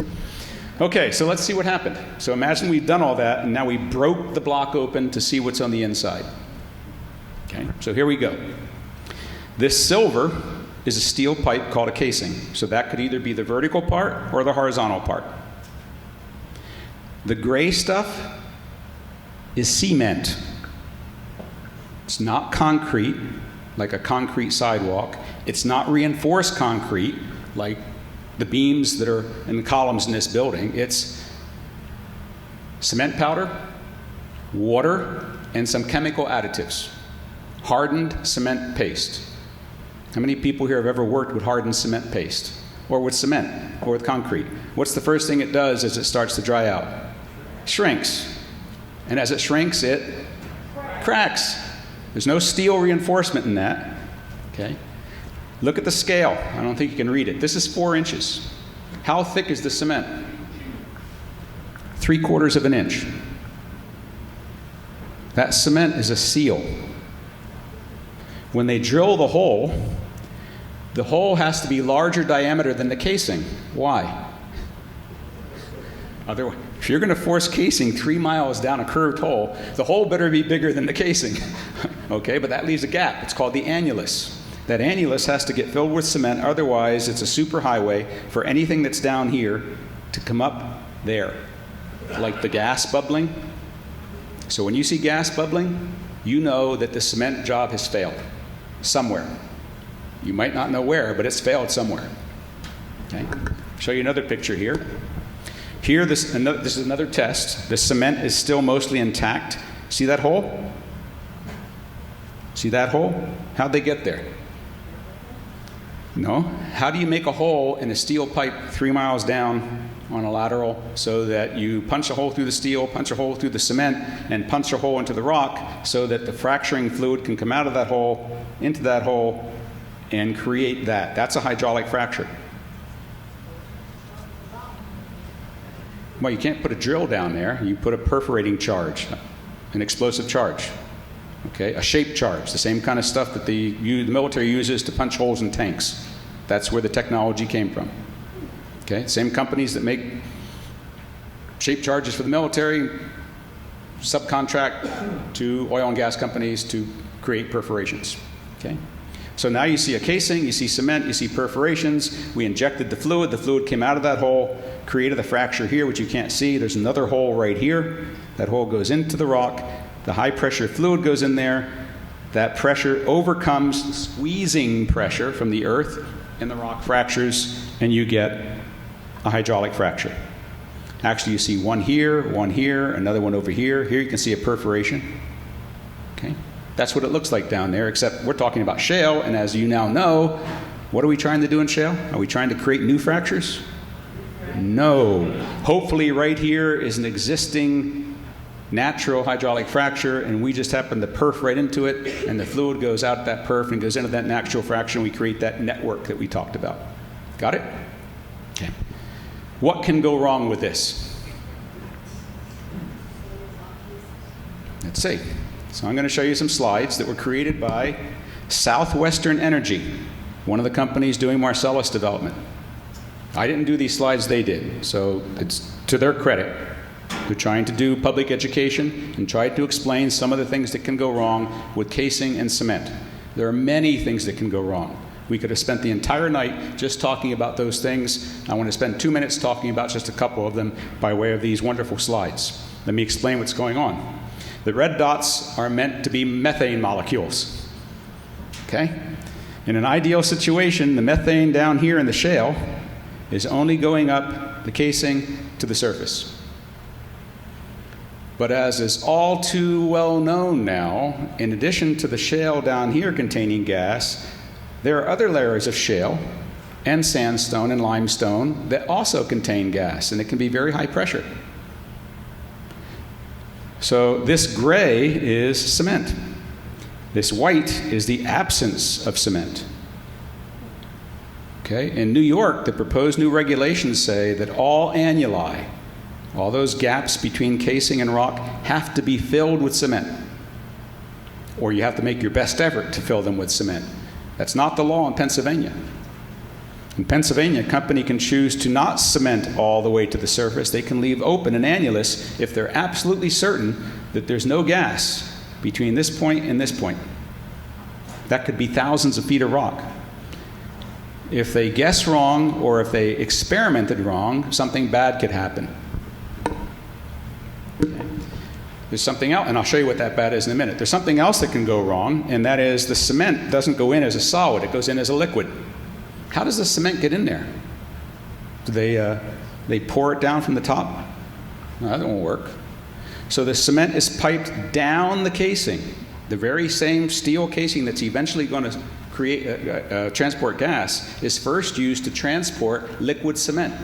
Okay, so let's see what happened. So imagine we've done all that, and now we broke the block open to see what's on the inside. Okay, so here we go. This silver is a steel pipe called a casing. So that could either be the vertical part or the horizontal part. The gray stuff is cement. It's not concrete, like a concrete sidewalk. It's not reinforced concrete, like the beams that are in the columns in this building. It's cement powder, water, and some chemical additives. Hardened cement paste. How many people here have ever worked with hardened cement paste? Or with cement? Or with concrete? What's the first thing it does as it starts to dry out? Shrinks. And as it shrinks, it cracks. There's no steel reinforcement in that. Okay? Look at the scale. I don't think you can read it. This is 4 inches. How thick is the cement? 3/4 of an inch. That cement is a seal. When they drill the hole has to be larger diameter than the casing. Why? Otherwise, if you're going to force casing 3 miles down a curved hole, the hole better be bigger than the casing. Okay, but that leaves a gap. It's called the annulus. That annulus has to get filled with cement, otherwise it's a superhighway for anything that's down here to come up there. Like the gas bubbling. So when you see gas bubbling, you know that the cement job has failed somewhere. You might not know where, but it's failed somewhere. Okay? I'll show you another picture here. Here, this is another test. The cement is still mostly intact. See that hole? See that hole? How'd they get there? No. How do you make a hole in a steel pipe 3 miles down on a lateral so that you punch a hole through the steel, punch a hole through the cement, and punch a hole into the rock so that the fracturing fluid can come out of that hole, into that hole, and create that? That's a hydraulic fracture. Well, you can't put a drill down there. You put a perforating charge, an explosive charge. Okay, a shape charge, the same kind of stuff that the military uses to punch holes in tanks. That's where the technology came from. Okay, same companies that make shape charges for the military subcontract to oil and gas companies to create perforations. Okay, so now you see a casing, you see cement, you see perforations. We injected the fluid came out of that hole, created a fracture here, which you can't see. There's another hole right here. That hole goes into the rock. The high pressure fluid goes in there. That pressure overcomes the squeezing pressure from the earth, and the rock fractures, and you get a hydraulic fracture. Actually, you see one here, another one over here. Here you can see a perforation. Okay? That's what it looks like down there, except we're talking about shale, and as you now know, what are we trying to do in shale? Are we trying to create new fractures? No. Hopefully right here is an existing natural hydraulic fracture, and we just happen to perf right into it, and the fluid goes out that perf and goes into that natural fracture, and we create that network that we talked about. Got it? Okay. What can go wrong with this? Let's see. So I'm going to show you some slides that were created by Southwestern Energy, one of the companies doing Marcellus development. I didn't do these slides, they did, so it's to their credit. They're trying to do public education and try to explain some of the things that can go wrong with casing and cement. There are many things that can go wrong. We could have spent the entire night just talking about those things. I want to spend 2 minutes talking about just a couple of them by way of these wonderful slides. Let me explain what's going on. The red dots are meant to be methane molecules. Okay? In an ideal situation, the methane down here in the shale is only going up the casing to the surface. But as is all too well known now, in addition to the shale down here containing gas, there are other layers of shale and sandstone and limestone that also contain gas, and it can be very high pressure. So this gray is cement. This white is the absence of cement. Okay? In New York, the proposed new regulations say that all annuli, all those gaps between casing and rock, have to be filled with cement. Or you have to make your best effort to fill them with cement. That's not the law in Pennsylvania. In Pennsylvania, a company can choose to not cement all the way to the surface. They can leave open an annulus if they're absolutely certain that there's no gas between this point and this point. That could be thousands of feet of rock. If they guess wrong or if they experimented wrong, something bad could happen. Okay. There's something else, and I'll show you what that bad is in a minute. There's something else that can go wrong, and that is the cement doesn't go in as a solid, it goes in as a liquid. How does the cement get in there? Do they pour it down from the top? No, that won't work. So the cement is piped down the casing. The very same steel casing that's eventually going to transport gas is first used to transport liquid cement.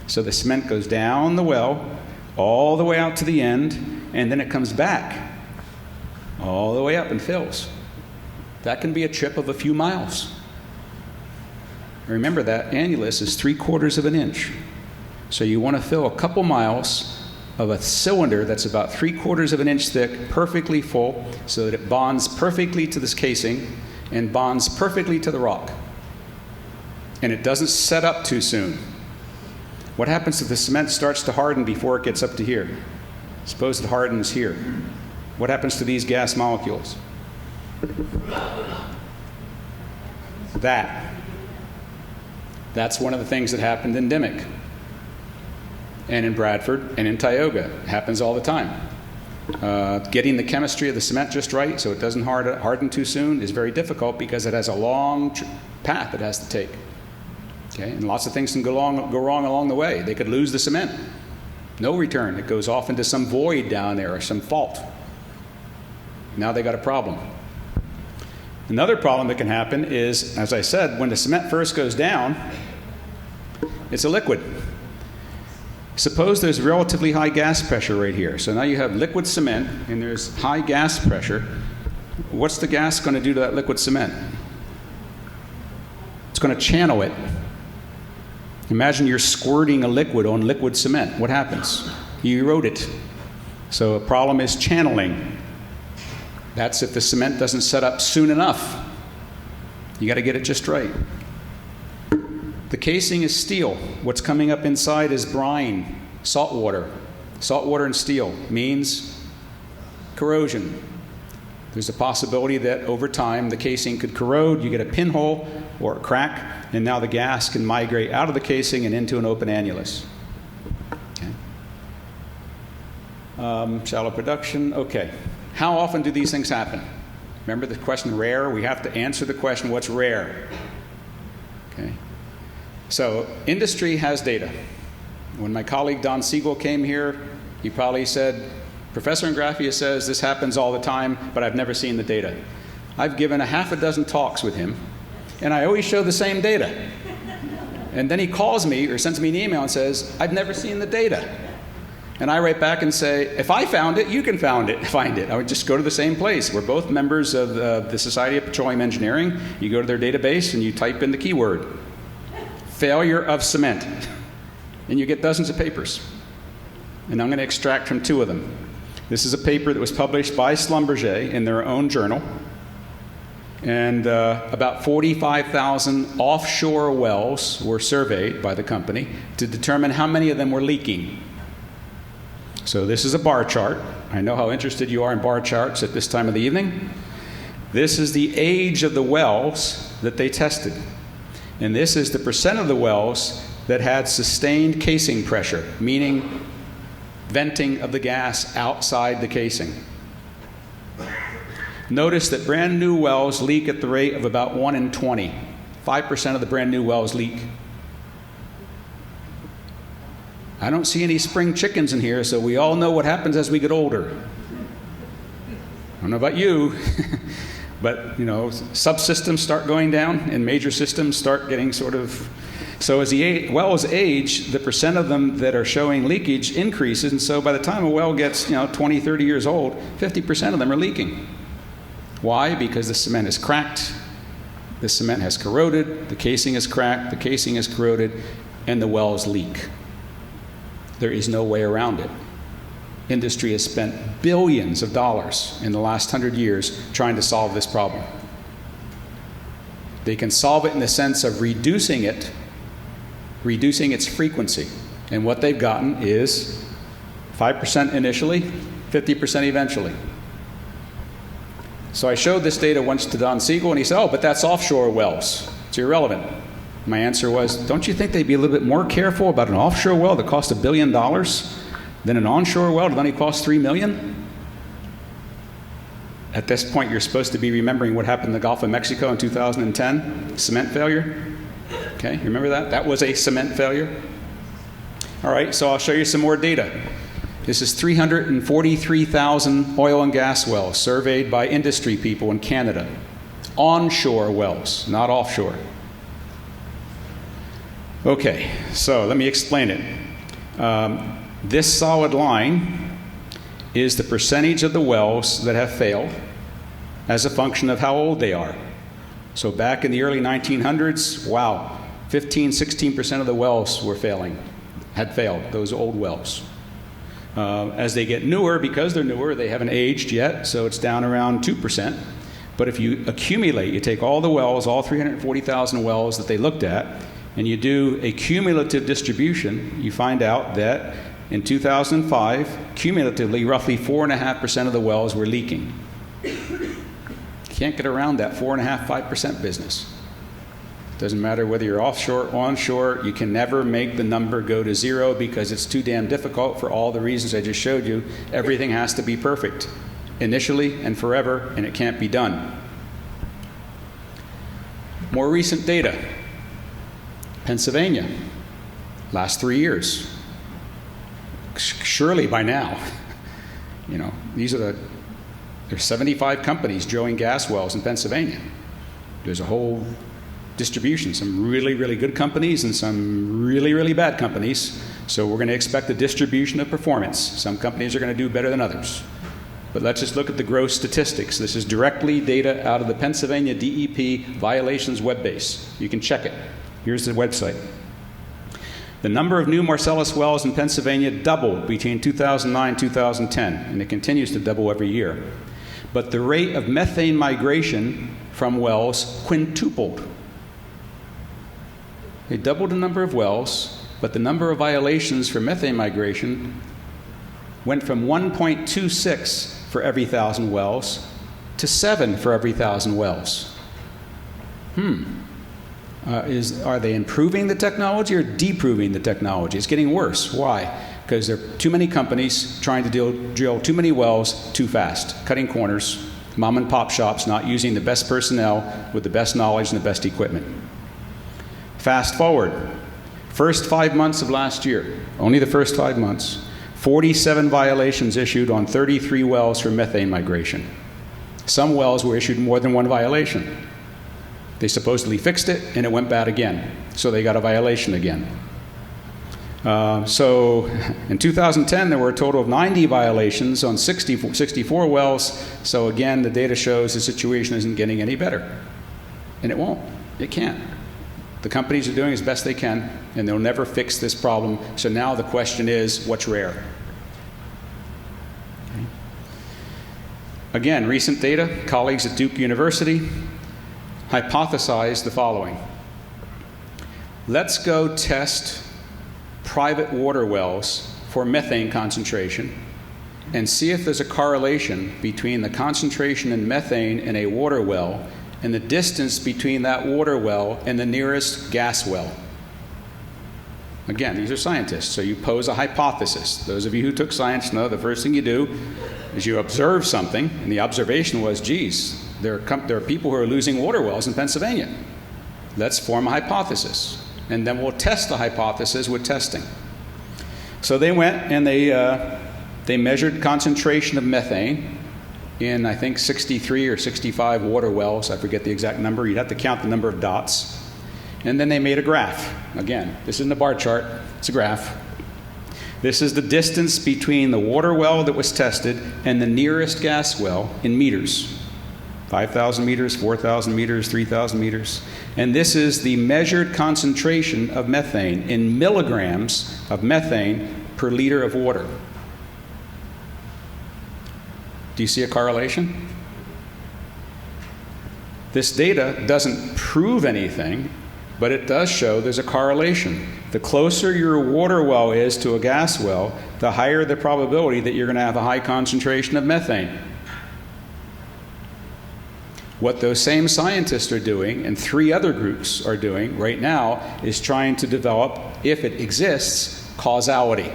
So the cement goes down the well, all the way out to the end, and then it comes back all the way up and fills. That can be a trip of a few miles. Remember that annulus is 3/4 of an inch. So you want to fill a couple miles of a cylinder that's about 3/4 of an inch thick, perfectly full, so that it bonds perfectly to this casing and bonds perfectly to the rock. And it doesn't set up too soon. What happens if the cement starts to harden before it gets up to here? Suppose it hardens here. What happens to these gas molecules? That's one of the things that happened in Dimick and in Bradford and in Tioga. It happens all the time. Getting the chemistry of the cement just right so it doesn't harden too soon is very difficult because it has a long path it has to take. Okay? And lots of things can go wrong along the way. They could lose the cement. No return. It goes off into some void down there or some fault. Now they got a problem. Another problem that can happen is, as I said, when the cement first goes down, it's a liquid. Suppose there's relatively high gas pressure right here. So now you have liquid cement and there's high gas pressure. What's the gas going to do to that liquid cement? It's going to channel it. Imagine you're squirting a liquid on liquid cement. What happens? You erode it. So a problem is channeling. That's if the cement doesn't set up soon enough. You got to get it just right. The casing is steel. What's coming up inside is brine, salt water. Salt water and steel means corrosion. There's a possibility that over time the casing could corrode, you get a pinhole or a crack, and now the gas can migrate out of the casing and into an open annulus. Okay. Shallow production, okay. How often do these things happen? Remember the question rare? We have to answer the question, what's rare? Okay. So industry has data. When my colleague Don Siegel came here, he probably said, Professor Ingraffea says this happens all the time, but I've never seen the data. I've given a half a dozen talks with him, and I always show the same data. And then he calls me or sends me an email and says, I've never seen the data. And I write back and say, if I found it, you can find it. I would just go to the same place. We're both members of the Society of Petroleum Engineering. You go to their database and you type in the keyword, failure of cement, and you get dozens of papers. And I'm going to extract from two of them. This is a paper that was published by Schlumberger in their own journal. And about 45,000 offshore wells were surveyed by the company to determine how many of them were leaking. So this is a bar chart. I know how interested you are in bar charts at this time of the evening. This is the age of the wells that they tested. And this is the percent of the wells that had sustained casing pressure, meaning venting of the gas outside the casing. Notice that brand new wells leak at the rate of about 1 in 20. 5% of the brand new wells leak. I don't see any spring chickens in here, so we all know what happens as we get older. I don't know about you, but subsystems start going down and major systems start getting sort of... So as the wells age, the percent of them that are showing leakage increases, and so by the time a well gets 20, 30 years old, 50% of them are leaking. Why? Because the cement is cracked, the cement has corroded, the casing is cracked, the casing is corroded, and the wells leak. There is no way around it. Industry has spent billions of dollars in the last 100 years trying to solve this problem. They can solve it in the sense of reducing it reducing its frequency. And what they've gotten is 5% initially, 50% eventually. So I showed this data once to Don Siegel, and he said, oh, but that's offshore wells. It's irrelevant. My answer was, don't you think they'd be a little bit more careful about an offshore well that costs $1 billion than an onshore well that only costs $3 million? At this point, you're supposed to be remembering what happened in the Gulf of Mexico in 2010, cement failure. Okay, you remember that? That was a cement failure. All right, so I'll show you some more data. This is 343,000 oil and gas wells surveyed by industry people in Canada. Onshore wells, not offshore. Okay, so let me explain it. This solid line is the percentage of the wells that have failed as a function of how old they are. So back in the early 1900s, wow, 16% of the wells were had failed, those old wells. As they get newer, because they're newer, they haven't aged yet, so it's down around 2%. But if you accumulate, you take all the wells, all 340,000 wells that they looked at, and you do a cumulative distribution, you find out that in 2005, cumulatively, roughly 4.5% of the wells were leaking. Can't get around that 4.5%, 5% business. Doesn't matter whether you're offshore or onshore, you can never make the number go to zero because it's too damn difficult for all the reasons I just showed you. Everything has to be perfect, initially and forever, and it can't be done. More recent data. Pennsylvania, last 3 years. Surely by now, there's 75 companies drilling gas wells in Pennsylvania. There's a whole distribution, some really, really good companies and some really, really bad companies. So we're going to expect a distribution of performance. Some companies are going to do better than others. But let's just look at the gross statistics. This is directly data out of the Pennsylvania DEP violations web base. You can check it. Here's the website. The number of new Marcellus wells in Pennsylvania doubled between 2009 and 2010, and it continues to double every year. But the rate of methane migration from wells quintupled. They doubled the number of wells, but the number of violations for methane migration went from 1.26 for every 1,000 wells to 7 for every 1,000 wells. Are they improving the technology or deproving the technology? It's getting worse. Why? Because there are too many companies trying to drill too many wells too fast, cutting corners, mom and pop shops not using the best personnel with the best knowledge and the best equipment. Fast forward, first 5 months of last year, only the first 5 months, 47 violations issued on 33 wells for methane migration. Some wells were issued more than one violation. They supposedly fixed it, and it went bad again. So they got a violation again. So in 2010, there were a total of 90 violations on 64 wells. So again, the data shows the situation isn't getting any better. And it won't. It can't. The companies are doing as best they can, and they'll never fix this problem. So now the question is, what's rare? Okay. Again, recent data, colleagues at Duke University hypothesized the following. Let's go test private water wells for methane concentration and see if there's a correlation between the concentration in methane in a water well and the distance between that water well and the nearest gas well. Again, these are scientists, so you pose a hypothesis. Those of you who took science know the first thing you do is you observe something, and the observation was, geez, there are people who are losing water wells in Pennsylvania. Let's form a hypothesis, and then we'll test the hypothesis with testing. So they went and they measured concentration of methane in, I think, 63 or 65 water wells. I forget the exact number. You'd have to count the number of dots. And then they made a graph. Again, this isn't a bar chart. It's a graph. This is the distance between the water well that was tested and the nearest gas well in meters. 5,000 meters, 4,000 meters, 3,000 meters. And this is the measured concentration of methane in milligrams of methane per liter of water. Do you see a correlation? This data doesn't prove anything, But it does show there's a correlation. The closer your water well is to a gas well, the higher the probability that you're going to have a high concentration of methane. What those same scientists are doing, and 3 other groups are doing right now, is trying to develop, if it exists, causality.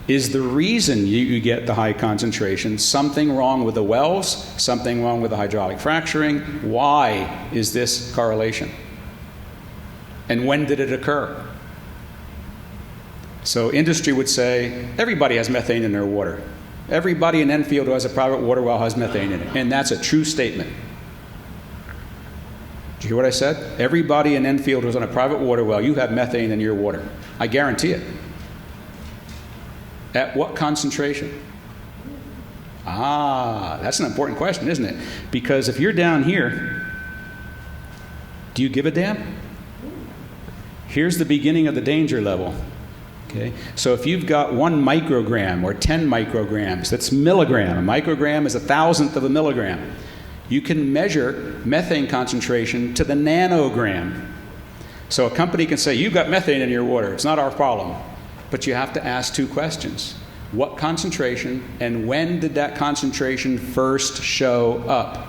Is the reason you get the high concentration something wrong with the wells, something wrong with the hydraulic fracturing? Why is this correlation? And when did it occur? So industry would say, everybody has methane in their water. Everybody in Enfield who has a private water well has methane in it. And that's a true statement. Did you hear what I said? Everybody in Enfield who's on a private water well, you have methane in your water. I guarantee it. At what concentration? That's an important question, isn't it? Because if you're down here, do you give a damn? Here's the beginning of the danger level. Okay? So if you've got 1 microgram or 10 micrograms, that's milligram. A microgram is 1,000th of a milligram. You can measure methane concentration to the nanogram. So a company can say, you've got methane in your water. It's not our problem. But you have to ask 2 questions. What concentration, and when did that concentration first show up?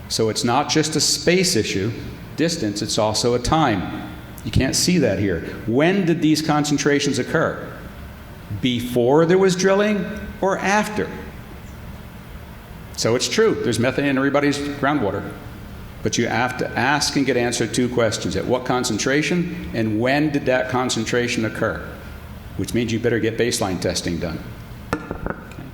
So it's not just a space issue, distance, it's also a time. You can't see that here. When did these concentrations occur? Before there was drilling or after? So it's true, there's methane in everybody's groundwater. But you have to ask and get answered 2 questions. At what concentration, and when did that concentration occur? Which means you better get baseline testing done.